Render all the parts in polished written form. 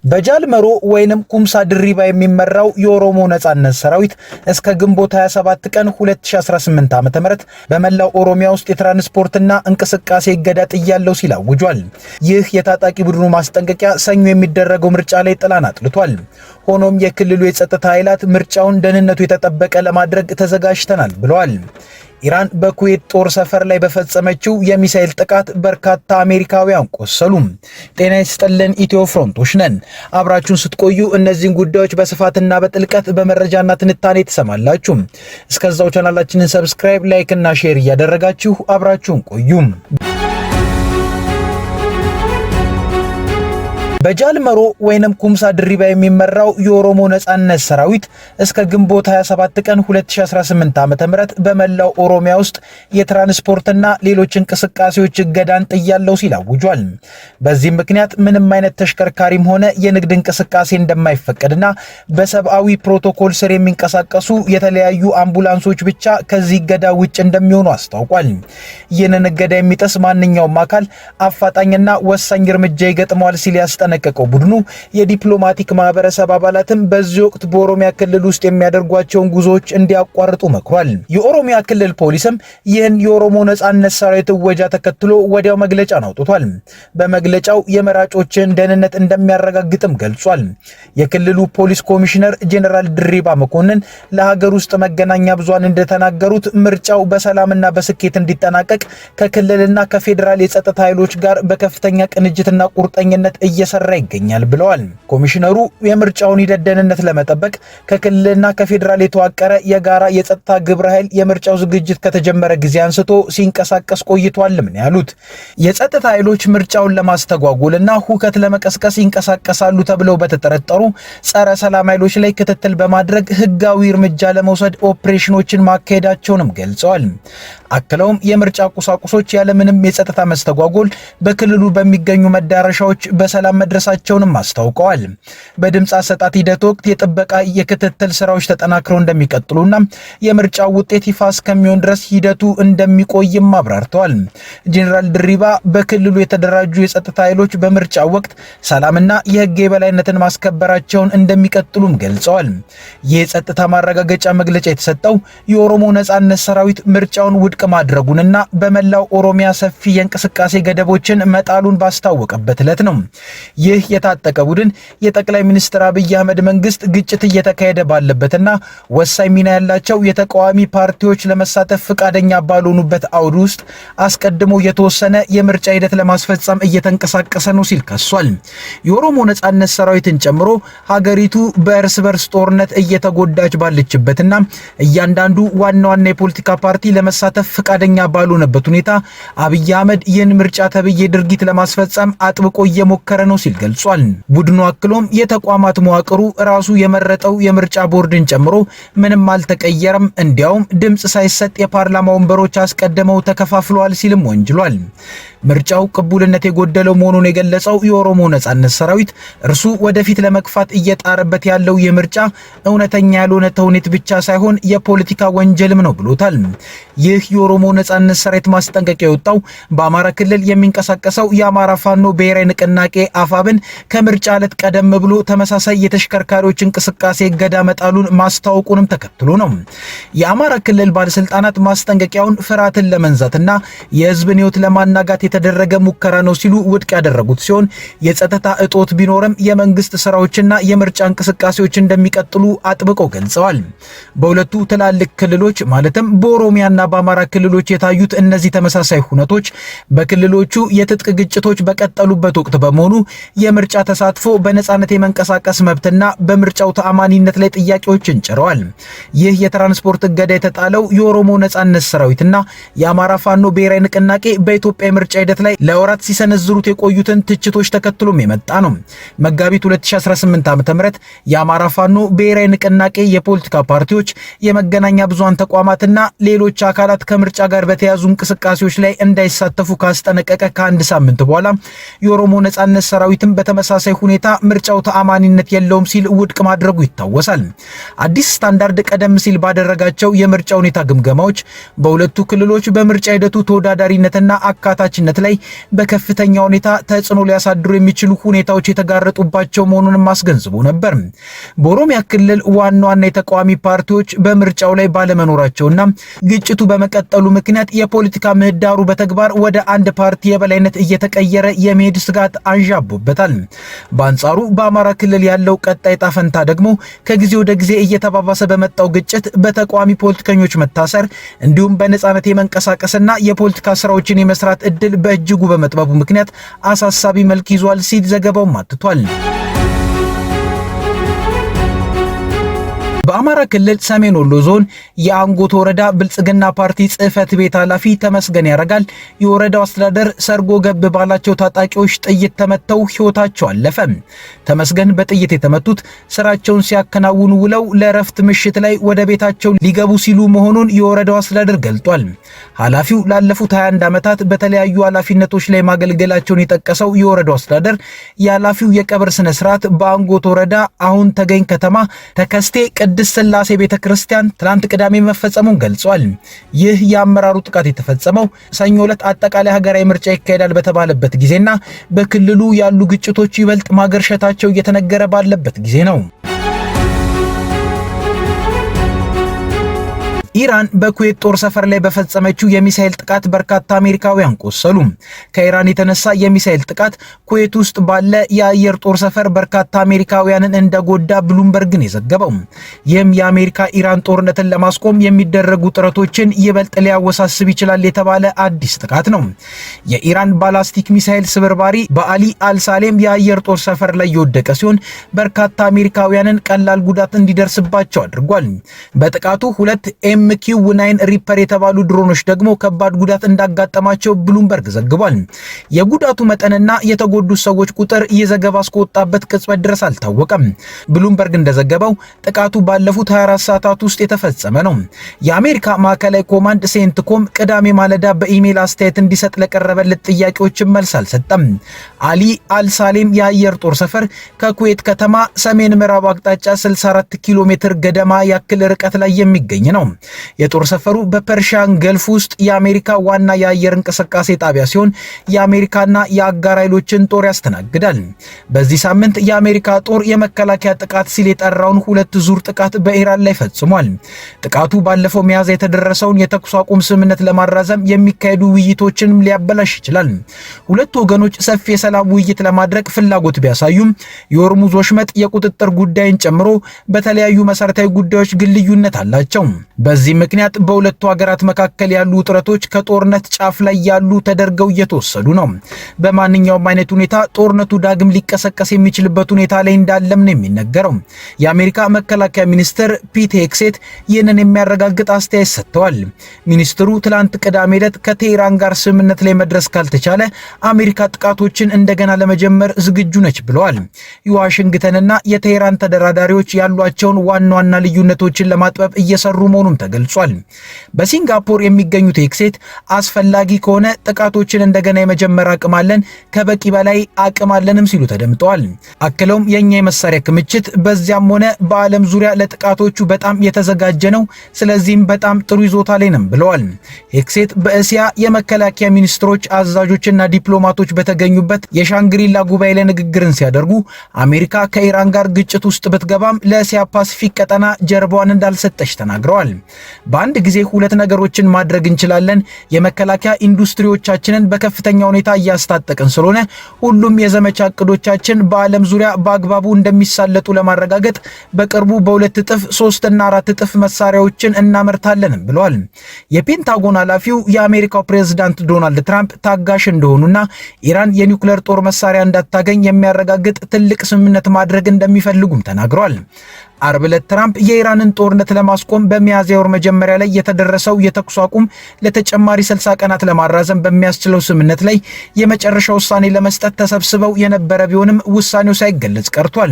በጃልመሮ ወይንም ኩምሳ ድሪባ የሚመራው የኦሮሞ ነጻነት ሰራዊት እስከ ግንቦት 27 ቀን 2018 ዓ.ም በመላው ኦሮሚያ ውስጥ የትራንስፖርትና እንቅስቃሴ እገዳ ጥያለው ሲል አውጇል። ይህ የታጣቂ ቡድኑ ማስጠንቀቂያ ሰኞ የሚደረገው ምርጫ ላይ ጥላን አጥልቷል። ሆኖም የክልሉ የጸጥታ ኃይላት ምርጫውን ደህንነቱ የተጠበቀ ለማድረግ ተዘጋጅተናል ብለዋል። ኢራን በኩዌት ጦር ሰፈር ላይ በፈጸመችው የሚሳኤል ጥቃት በርካታ አሜሪካውያን ቆሰሉ። ጤና ይስጥልን፣ ኢትዮ ፍሮንቶች ነን። አብራችሁን ስትቆዩ እነዚህን ጉዳዮች በስፋትና በጥልቀት በመረጃና ትንታኔ ትሰማላችሁ። እስከዛው ቻናላችንን ሰብስክራይብ፣ ላይክ እና ሼር እያደረጋችሁ አብራችሁን ቆዩ። በጃልመሮ ወይንም ኩምሳ ድሪባ የሚመራው የኦሮሞ ነጻነት ሰራዊት እስከ ግንቦት 27 ቀን 2018 ዓ.ም በመላው ኦሮሚያ ውስጥ የትራንስፖርትና ሌሎች እንቅስቃሴዎች እገዳን ጥያለው ሲል አውጇል። በዚህም ምክንያት ምንም አይነት ተሽከርካሪም ሆነ የንግድ እንቅስቃሴ እንደማይፈቀድና በሰብአዊ ፕሮቶኮል ስር የሚንቀሳቀሱ የተለያዩ አምቡላንሶች ብቻ ከዚህ እገዳ ውጭ እንደሚሆኑ አስታውቋል። ይህንን እገዳ የሚጥስ ማንኛውም አካል አፋጣኝና ወሳኝ እርምጃ ይገጥመዋል ሲል ያስጠነቀቀው ቡድኑ የዲፕሎማቲክ ማህበረሰብ አባላትም በዚህ ወቅት በኦሮሚያ ክልል ውስጥ የሚያደርጓቸውን ጉዞዎች እንዲያቋርጡ መክሯል። የኦሮሚያ ክልል ፖሊስም ይህን የኦሮሞ ነጻነት ሰራዊት እወጃ ተከትሎ ወዲያው መግለጫን አውጥቷል። በመግለጫው የመራጮችን ደህንነት እንደሚያረጋግጥም ገልጿል። የክልሉ ፖሊስ ኮሚሽነር ጄኔራል ድሪባ መኮንን ለሀገር ውስጥ መገናኛ ብዙሃን እንደተናገሩት ምርጫው በሰላምና በስኬት እንዲጠናቀቅ ከክልልና ከፌዴራል የጸጥታ ኃይሎች ጋር በከፍተኛ ቅንጅትና ቁርጠኝነት እየሰራ ይገኛል ብለዋል። ኮሚሽነሩ የምርጫውን ሂደት ደህንነት ለመጠበቅ ከክልልና ከፌዴራል የተዋቀረ የጋራ የጸጥታ ግብረ ኃይል የምርጫው ዝግጅት ከተጀመረ ጊዜ አንስቶ ሲንቀሳቀስ ቆይቷል ምን ያሉት የጸጥታ ኃይሎች ምርጫውን ለማስተጓጎልና ሁከት ለመቀስቀስ ይንቀሳቀሳሉ ተብለው በተጠረጠሩ ጸረ ሰላም ኃይሎች ላይ ክትትል በማድረግ ህጋዊ እርምጃ ለመውሰድ ኦፕሬሽኖችን ማካሄዳቸውንም ገልጸዋል። አክለውም የምርጫ ቁሳቁሶች ያለምንም የጸጥታ መስተጓጎል በክልሉ በሚገኙ መዳረሻዎች በሰላም መድረሳቸውንም አስታውቀዋል። በድምፅ አሰጣጥ ሂደት ወቅት የጥበቃ የክትትል ስራዎች ተጠናክረው እንደሚቀጥሉና የምርጫው ውጤት ይፋ እስከሚሆን ድረስ ሂደቱ እንደሚቆይም አብራርተዋል። ጄኔራል ድሪባ በክልሉ የተደራጁ የጸጥታ ኃይሎች በምርጫው ወቅት ሰላምና የህግ የበላይነትን ማስከበራቸውን እንደሚቀጥሉም ገልጸዋል። የጸጥታ ማረጋገጫ መግለጫ የተሰጠው የኦሮሞ ነጻነት ሰራዊት ምርጫውን ውድቅ ማድረጉንና በመላው ኦሮሚያ ሰፊ የእንቅስቃሴ ገደቦችን መጣሉን ባስታወቀበት ዕለት ነው። ይህ የታጠቀ ቡድን የጠቅላይ ሚኒስትር አብይ አህመድ መንግስት ግጭት እየተካሄደ ባለበትና ወሳኝ ሚና ያላቸው የተቃዋሚ ፓርቲዎች ለመሳተፍ ፈቃደኛ ባልሆኑበት አውድ ውስጥ አስቀድሞ የተወሰነ የምርጫ ሂደት ለማስፈጸም እየተንቀሳቀሰ ነው ሲል ከሷል። የኦሮሞ ነጻነት ሰራዊትን ጨምሮ ሀገሪቱ በእርስ በርስ ጦርነት እየተጎዳች ባለችበትና እያንዳንዱ ዋና ዋና የፖለቲካ ፓርቲ ለመሳተፍ ፈቃደኛ ባልሆነበት ሁኔታ አብይ አህመድ ይህን ምርጫ ተብዬ ድርጊት ለማስፈጸም አጥብቆ እየሞከረ ነው ሲል ገልጿል። ቡድኑ አክሎም የተቋማት መዋቅሩ ራሱ የመረጠው የምርጫ ቦርድን ጨምሮ ምንም አልተቀየረም፣ እንዲያውም ድምጽ ሳይሰጥ የፓርላማ ወንበሮች አስቀድመው ተከፋፍለዋል ሲልም ወንጅሏል። ምርጫው ቅቡልነት የጎደለው መሆኑን የገለጸው የኦሮሞ ነጻነት ሰራዊት እርሱ ወደፊት ለመግፋት እየጣረበት ያለው የምርጫ እውነተኛ ያልሆነ ተውኔት ብቻ ሳይሆን የፖለቲካ ወንጀልም ነው ብሎታል። ይህ የኦሮሞ ነጻነት ሰራዊት ማስጠንቀቂያ የወጣው በአማራ ክልል የሚንቀሳቀሰው የአማራ ፋኖ ብሔራዊ ንቅናቄ አፋብን ከምርጫ ዕለት ቀደም ብሎ ተመሳሳይ የተሽከርካሪዎች እንቅስቃሴ እገዳ መጣሉን ማስታወቁንም ተከትሎ ነው። የአማራ ክልል ባለስልጣናት ማስጠንቀቂያውን ፍርሃትን ለመንዛትና የህዝብን ህይወት ለማናጋት የተደረገ ሙከራ ነው ሲሉ ውድቅ ያደረጉት ሲሆን የጸጥታ እጦት ቢኖርም የመንግስት ስራዎችና የምርጫ እንቅስቃሴዎች እንደሚቀጥሉ አጥብቀው ገልጸዋል። በሁለቱ ትላልቅ ክልሎች ማለትም በኦሮሚያና በአማራ ክልሎች የታዩት እነዚህ ተመሳሳይ ሁነቶች በክልሎቹ የትጥቅ ግጭቶች በቀጠሉበት ወቅት በመሆኑ የምርጫ ተሳትፎ በነጻነት የመንቀሳቀስ መብትና በምርጫው ተአማኒነት ላይ ጥያቄዎችን ጭረዋል። ይህ የትራንስፖርት እገዳ የተጣለው የኦሮሞ ነጻነት ሰራዊትና የአማራ ፋኖ ብሔራዊ ንቅናቄ በኢትዮጵያ የምርጫ ሂደት ላይ ለወራት ሲሰነዝሩት የቆዩትን ትችቶች ተከትሎም የመጣ ነው። መጋቢት 2018 ዓ.ም የአማራ ፋኖ ብሔራዊ ንቅናቄ የፖለቲካ ፓርቲዎች፣ የመገናኛ ብዙሃን ተቋማትና ሌሎች አካላት ከምርጫ ጋር በተያዙ እንቅስቃሴዎች ላይ እንዳይሳተፉ ካስጠነቀቀ ከአንድ ሳምንት በኋላ የኦሮሞ ነጻነት ሰራዊትም በተመሳሳይ ሁኔታ ምርጫው ተአማኒነት የለውም ሲል ውድቅ ማድረጉ ይታወሳል። አዲስ ስታንዳርድ ቀደም ሲል ባደረጋቸው የምርጫ ሁኔታ ግምገማዎች በሁለቱ ክልሎች በምርጫ ሂደቱ ተወዳዳሪነትና አካታችነት ላይ በከፍተኛ ሁኔታ ተጽዕኖ ሊያሳድሩ የሚችሉ ሁኔታዎች የተጋረጡባቸው መሆኑንም አስገንዝቦ ነበር። በኦሮሚያ ክልል ዋና ዋና የተቃዋሚ ፓርቲዎች በምርጫው ላይ ባለመኖራቸውና ግጭቱ በመቀጠሉ ምክንያት የፖለቲካ ምህዳሩ በተግባር ወደ አንድ ፓርቲ የበላይነት እየተቀየረ የመሄድ ስጋት አንዣቦበታል። በአንጻሩ በአማራ ክልል ያለው ቀጣይ ጣፈንታ ደግሞ ከጊዜ ወደ ጊዜ እየተባባሰ በመጣው ግጭት በተቃዋሚ ፖለቲከኞች መታሰር እንዲሁም በነጻነት የመንቀሳቀስና የፖለቲካ ስራዎችን የመስራት እድል በእጅጉ በመጥበቡ ምክንያት አሳሳቢ መልክ ይዟል ሲል ዘገባው አትቷል። በአማራ ክልል ሰሜን ወሎ ዞን የአንጎት ወረዳ ብልጽግና ፓርቲ ጽህፈት ቤት ኃላፊ ተመስገን ያረጋል የወረዳው አስተዳደር ሰርጎ ገብ ባላቸው ታጣቂዎች ጥይት ተመተው ህይወታቸው አለፈ። ተመስገን በጥይት የተመቱት ስራቸውን ሲያከናውኑ ውለው ለረፍት ምሽት ላይ ወደ ቤታቸው ሊገቡ ሲሉ መሆኑን የወረዳው አስተዳደር ገልጧል። ኃላፊው ላለፉት 21 ዓመታት በተለያዩ ኃላፊነቶች ላይ ማገልገላቸውን የጠቀሰው የወረዳው አስተዳደር የኃላፊው የቀብር ስነ ስርዓት በአንጎት ወረዳ አሁን ተገኝ ከተማ ተከስቴ ቅድስት ስላሴ ቤተክርስቲያን ትላንት ቅዳሜ መፈጸሙን ገልጿል። ይህ የአመራሩ ጥቃት የተፈጸመው ሰኞ ዕለት አጠቃላይ ሀገራዊ ምርጫ ይካሄዳል በተባለበት ጊዜና በክልሉ ያሉ ግጭቶች ይበልጥ ማገርሸታቸው እየተነገረ ባለበት ጊዜ ነው። ኢራን በኩዌት ጦር ሰፈር ላይ በፈጸመችው የሚሳኤል ጥቃት በርካታ አሜሪካውያን ቆሰሉ። ከኢራን የተነሳ የሚሳኤል ጥቃት ኩዌት ውስጥ ባለ የአየር ጦር ሰፈር በርካታ አሜሪካውያንን እንደጎዳ ብሉምበርግን የዘገበው። ይህም የአሜሪካ ኢራን ጦርነትን ለማስቆም የሚደረጉ ጥረቶችን ይበልጥ ሊያወሳስብ ይችላል የተባለ አዲስ ጥቃት ነው። የኢራን ባላስቲክ ሚሳኤል ስብርባሪ በአሊ አልሳሌም የአየር ጦር ሰፈር ላይ የወደቀ ሲሆን በርካታ አሜሪካውያንን ቀላል ጉዳት እንዲደርስባቸው አድርጓል። በጥቃቱ ሁለት MQ-9 ሪፐር የተባሉ ድሮኖች ደግሞ ከባድ ጉዳት እንዳጋጠማቸው ብሉምበርግ ዘግቧል። የጉዳቱ መጠንና የተጎዱ ሰዎች ቁጥር የዘገባ እስከወጣበት ቅጽበት ድረስ አልታወቀም። ብሉምበርግ እንደዘገበው ጥቃቱ ባለፉት 24 ሰዓታት ውስጥ የተፈጸመ ነው። የአሜሪካ ማዕከላዊ ኮማንድ ሴንትኮም ቅዳሜ ማለዳ በኢሜል አስተያየት እንዲሰጥ ለቀረበለት ጥያቄዎችን መልስ አልሰጠም። አሊ አልሳሌም የአየር ጦር ሰፈር ከኩዌት ከተማ ሰሜን ምዕራብ አቅጣጫ 64 ኪሎ ሜትር ገደማ ያክል ርቀት ላይ የሚገኝ ነው። የጦር ሰፈሩ በፐርሺያን ገልፍ ውስጥ የአሜሪካ ዋና የአየር እንቅስቃሴ ጣቢያ ሲሆን የአሜሪካና የአጋር ኃይሎችን ጦር ያስተናግዳል። በዚህ ሳምንት የአሜሪካ ጦር የመከላከያ ጥቃት ሲል የጠራውን 2 ዙር ጥቃት በኢራን ላይ ፈጽሟል። ጥቃቱ ባለፈው ሚያዝያ የተደረሰውን የተኩስ አቁም ስምምነት ለማራዘም የሚካሄዱ ውይይቶችንም ሊያበላሽ ይችላል። ሁለቱ ወገኖች ሰፊ የሰላም ውይይት ለማድረግ ፍላጎት ቢያሳዩም የሆርሙዝ ወሽመጥ የቁጥጥር ጉዳይን ጨምሮ በተለያዩ መሰረታዊ ጉዳዮች ግን ልዩነት አላቸው። በዚህ ምክንያት በሁለቱ ሀገራት መካከል ያሉ ውጥረቶች ከጦርነት ጫፍ ላይ ያሉ ተደርገው እየተወሰዱ ነው። በማንኛውም አይነት ሁኔታ ጦርነቱ ዳግም ሊቀሰቀስ የሚችልበት ሁኔታ ላይ እንዳለም ነው የሚነገረው። የአሜሪካ መከላከያ ሚኒስትር ፒት ሄግሴት ይህንን የሚያረጋግጥ አስተያየት ሰጥተዋል። ሚኒስትሩ ትላንት ቅዳሜ ዕለት ከቴህራን ጋር ስምምነት ላይ መድረስ ካልተቻለ አሜሪካ ጥቃቶችን እንደገና ለመጀመር ዝግጁ ነች ብለዋል። የዋሽንግተንና የቴህራን ተደራዳሪዎች ያሏቸውን ዋና ዋና ልዩነቶችን ለማጥበብ እየሰሩ መሆኑን ተገልጿል። በሲንጋፖር የሚገኙት ሄግሴት አስፈላጊ ከሆነ ጥቃቶችን እንደገና የመጀመር አቅም አለን፣ ከበቂ በላይ አቅም አለንም ሲሉ ተደምጠዋል። አክለውም የኛ የመሳሪያ ክምችት በዚያም ሆነ በዓለም ዙሪያ ለጥቃቶቹ በጣም የተዘጋጀ ነው፣ ስለዚህም በጣም ጥሩ ይዞታ ላይ ነን ብለዋል። ሄግሴት በእስያ የመከላከያ ሚኒስትሮች አዛዦችና ዲፕሎማቶች በተገኙበት የሻንግሪላ ጉባኤ ላይ ንግግርን ሲያደርጉ አሜሪካ ከኢራን ጋር ግጭት ውስጥ ብትገባም ለእስያ ፓሲፊክ ቀጠና ጀርባዋን እንዳልሰጠች ተናግረዋል። በአንድ ጊዜ 2 ነገሮችን ማድረግ እንችላለን። የመከላከያ ኢንዱስትሪዎቻችንን በከፍተኛ ሁኔታ እያስታጠቅን ስለሆነ ሁሉም የዘመቻ እቅዶቻችን በዓለም ዙሪያ በአግባቡ እንደሚሳለጡ ለማረጋገጥ በቅርቡ በ2 እጥፍ 3 እና 4 እጥፍ መሳሪያዎችን እናመርታለን ብለዋል። የፔንታጎን ኃላፊው የአሜሪካው ፕሬዝዳንት ዶናልድ ትራምፕ ታጋሽ እንደሆኑና ኢራን የኒውክሌር ጦር መሳሪያ እንዳታገኝ የሚያረጋግጥ ትልቅ ስምምነት ማድረግ እንደሚፈልጉም ተናግረዋል። አርብ ዕለት ትራምፕ የኢራንን ጦርነት ለማስቆም በሚያዝያ ወር መጀመሪያ ላይ የተደረሰው የተኩስ አቁም ለተጨማሪ 60 ቀናት ለማራዘም በሚያስችለው ስምምነት ላይ የመጨረሻ ውሳኔ ለመስጠት ተሰብስበው የነበረ ቢሆንም ውሳኔው ሳይገለጽ ቀርቷል።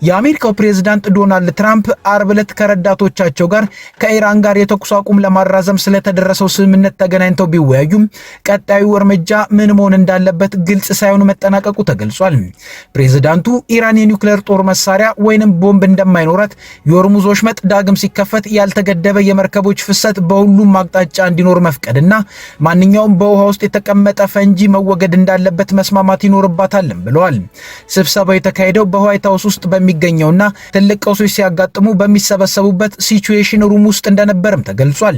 የአሜሪካው ፕሬዝዳንት ዶናልድ ትራምፕ አርብ ዕለት ከረዳቶቻቸው ጋር ከኢራን ጋር የተኩስ አቁም ለማራዘም ስለተደረሰው ስምምነት ተገናኝተው ቢወያዩም ቀጣዩ እርምጃ ምን መሆን እንዳለበት ግልጽ ሳይሆን መጠናቀቁ ተገልጿል። ፕሬዝዳንቱ ኢራን የኒውክሌር ጦር መሳሪያ ወይንም ቦምብ እንደማይኖራት የሆርሙዝ ወሽመጥ ዳግም ሲከፈት ያልተገደበ የመርከቦች ፍሰት በሁሉም አቅጣጫ እንዲኖር መፍቀድና ማንኛውም በውሃ ውስጥ የተቀመጠ ፈንጂ መወገድ እንዳለበት መስማማት ይኖርባታል ብለዋል። ስብሰባው የተካሄደው በዋይት ሃውስ ውስጥ በሚገኘውና ትልቅ ቀውሶች ሲያጋጥሙ በሚሰበሰቡበት ሲቹዌሽን ሩም ውስጥ እንደነበርም ተገልጿል።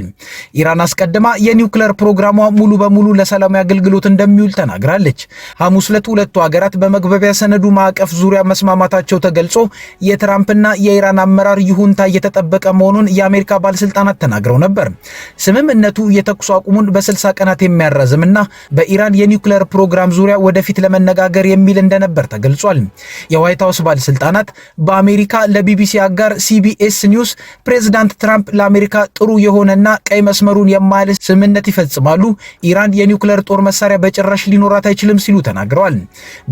ኢራን አስቀድማ የኒውክሌር ፕሮግራሟ ሙሉ በሙሉ ለሰላማዊ አገልግሎት እንደሚውል ተናግራለች። ሐሙስ ዕለት ሁለቱ ሀገራት በመግባቢያ ሰነዱ ማዕቀፍ ዙሪያ መስማማታቸው ተገልጾ የትራምፕና የኢራን አመራር ይሁንታ እየተጠበቀ መሆኑን የአሜሪካ ባለስልጣናት ተናግረው ነበር። ስምምነቱ የተኩስ አቁሙን በ60 ቀናት የሚያራዝምና በኢራን የኒውክሌር ፕሮግራም ዙሪያ ወደፊት ለመነጋገር የሚል እንደነበር ተገልጿል። የዋይት ሃውስ ባለስልጣናት በአሜሪካ ለቢቢሲ አጋር ሲቢኤስ ኒውስ ፕሬዝዳንት ትራምፕ ለአሜሪካ ጥሩ የሆነና ቀይ መስመሩን የማያልፍ ስምምነት ይፈጽማሉ፣ ኢራን የኒውክሌር ጦር መሳሪያ በጭራሽ ሊኖራት አይችልም ሲሉ ተናግረዋል።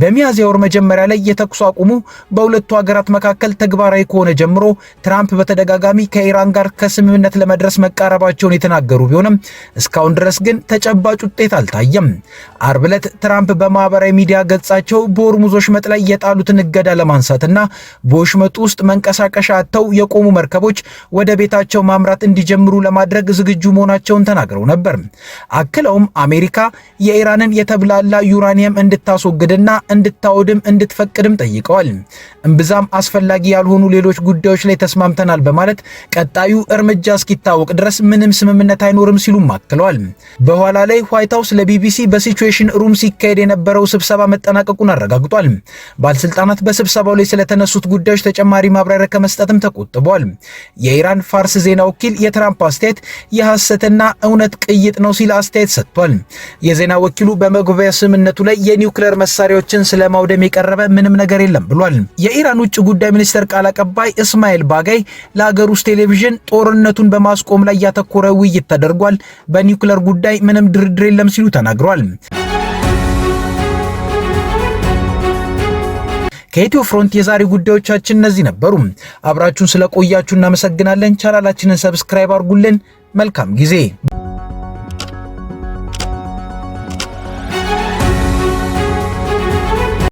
በሚያዝያ ወር መጀመሪያ ላይ የተኩስ አቁሙ በሁለቱ ሀገራት መካከል ተግባራዊ ከሆነ ጀምሮ ትራምፕ በተደጋጋሚ ከኢራን ጋር ከስምምነት ለመድረስ መቃረባቸውን የተናገሩ ቢሆንም እስካሁን ድረስ ግን ተጨባጭ ውጤት አልታየም። አርብ ዕለት ትራምፕ በማህበራዊ ሚዲያ ገጻቸው በሆርሙዝ ወሽመጥ ላይ የጣሉትን እገዳ ለማንሳትና በወሽመጡ ውስጥ መንቀሳቀሻ አጥተው የቆሙ መርከቦች ወደ ቤታቸው ማምራት እንዲጀምሩ ለማድረግ ዝግጁ መሆናቸውን ተናግረው ነበር። አክለውም አሜሪካ የኢራንን የተብላላ ዩራኒየም እንድታስወግድና እንድታወድም እንድትፈቅድም ጠይቀዋል። እምብዛም አስፈላጊ ያልሆኑ ሌሎች ጉዳዮች ላይ ተስማምተናል በማለት ቀጣዩ እርምጃ እስኪታወቅ ድረስ ምንም ስምምነት አይኖርም ሲሉም አክለዋል። በኋላ ላይ ዋይት ሃውስ ለቢቢሲ በሲቹዌሽን ሩም ሲካሄድ የነበረው ስብሰባ መጠናቀቁን አረጋግጧል። ባለስልጣናት በስብሰባው ላይ ስለተነሱት ጉዳዮች ተጨማሪ ማብራሪያ ከመስጠትም ተቆጥበዋል። የኢራን ፋርስ ዜና ወኪል የትራምፕ አስተያየት የሐሰትና እውነት ቅይጥ ነው ሲል አስተያየት ሰጥቷል። የዜና ወኪሉ በመግባቢያ ስምምነቱ ላይ የኒውክሌር መሳሪያዎችን ስለማውደም የቀረበ ምንም ነገር የለም ብሏል። የኢራን ውጭ ጉዳይ ሚኒስትር ቃል አቀባይ እስማኤል ባጋይ ለሀገር ውስጥ ቴሌቪዥን ጦርነቱን በማስቆም ላይ ያተኮረ ውይይት ተደርጓል፣ በኒውክሌር ጉዳይ ምንም ድርድር የለም ሲሉ ተናግረዋል። ከኢትዮ ፍሮንት የዛሬ ጉዳዮቻችን እነዚህ ነበሩ። አብራችሁን ስለቆያችሁ እናመሰግናለን። ቻናላችንን ሰብስክራይብ አድርጉልን። መልካም ጊዜ